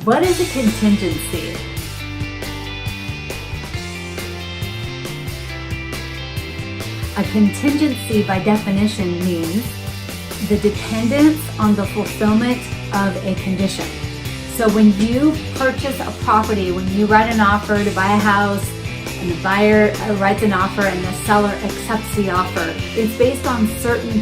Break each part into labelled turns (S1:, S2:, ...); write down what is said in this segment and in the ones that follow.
S1: What is a contingency? A contingency, by definition, means the dependence on the fulfillment of a condition. So when you purchase a property, when you write an offer to buy a house, and the buyer writes an offer and the seller accepts the offer, it's based on certain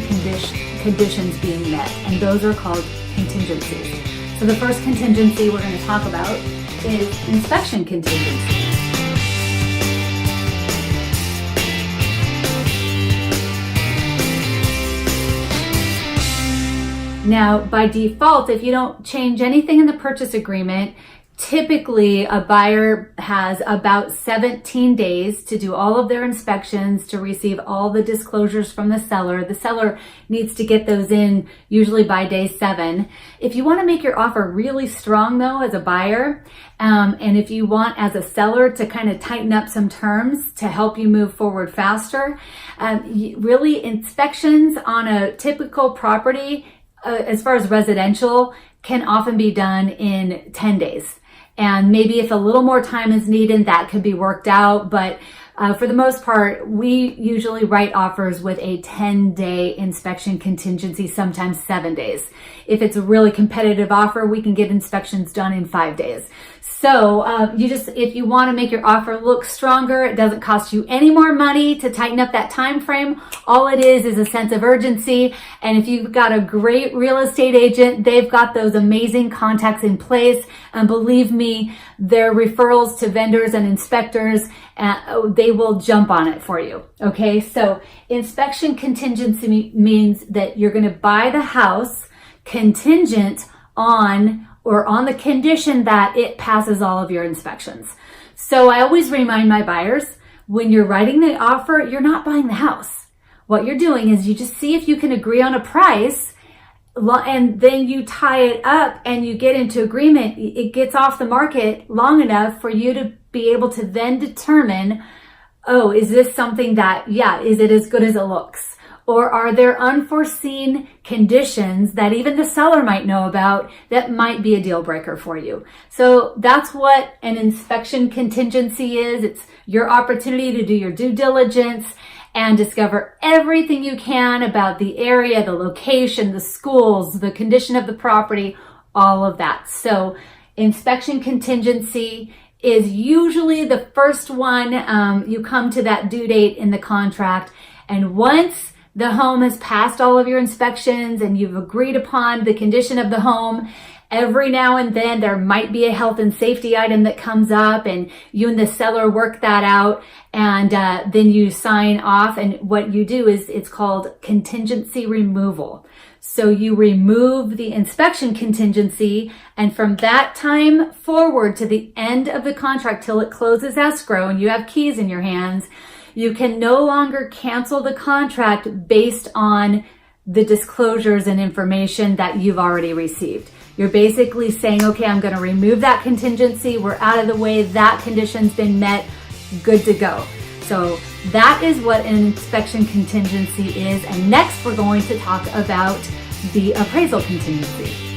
S1: conditions being met, and those are called contingencies. So the first contingency we're going to talk about is inspection contingency. Now, by default, if you don't change anything in the purchase agreement, typically a buyer has about 17 days to do all of their inspections, to receive all the disclosures from the seller. The seller needs to get those in usually by day 7. If you want to make your offer really strong though as a buyer, and if you want as a seller to kind of tighten up some terms to help you move forward faster, really inspections on a typical property as far as residential can often be done in 10 days. And maybe if a little more time is needed, that could be worked out. But for the most part, we usually write offers with a 10-day inspection contingency, sometimes 7 days. If it's a really competitive offer, we can get inspections done in 5 days. So if you want to make your offer look stronger, it doesn't cost you any more money to tighten up that time frame. All it is a sense of urgency. And if you've got a great real estate agent, they've got those amazing contacts in place. And believe me, their referrals to vendors and inspectors, they will jump on it for you. Okay, so inspection contingency means that you're going to buy the house contingent on the condition that it passes all of your inspections. So I always remind my buyers, when you're writing the offer, you're not buying the house. What you're doing is you just see if you can agree on a price, and then you tie it up and you get into agreement. It gets off the market long enough for you to be able to then determine, oh, is this something that, is it as good as it looks? Or are there unforeseen conditions that even the seller might know about that might be a deal breaker for you? So that's what an inspection contingency is. It's your opportunity to do your due diligence and discover everything you can about the area, the location, the schools, the condition of the property, all of that. So inspection contingency is usually the first one. You come to that due date in the contract, and once the home has passed all of your inspections and you've agreed upon the condition of the home, every now and then there might be a health and safety item that comes up, and you and the seller work that out, and then you sign off. And what you do is it's called contingency removal. So you remove the inspection contingency, and from that time forward to the end of the contract till it closes escrow and you have keys in your hands, you can no longer cancel the contract based on the disclosures and information that you've already received. You're basically saying, okay, I'm going to remove that contingency. We're out of the way. That condition's been met. Good to go. So that is what an inspection contingency is. And next we're going to talk about the appraisal contingency.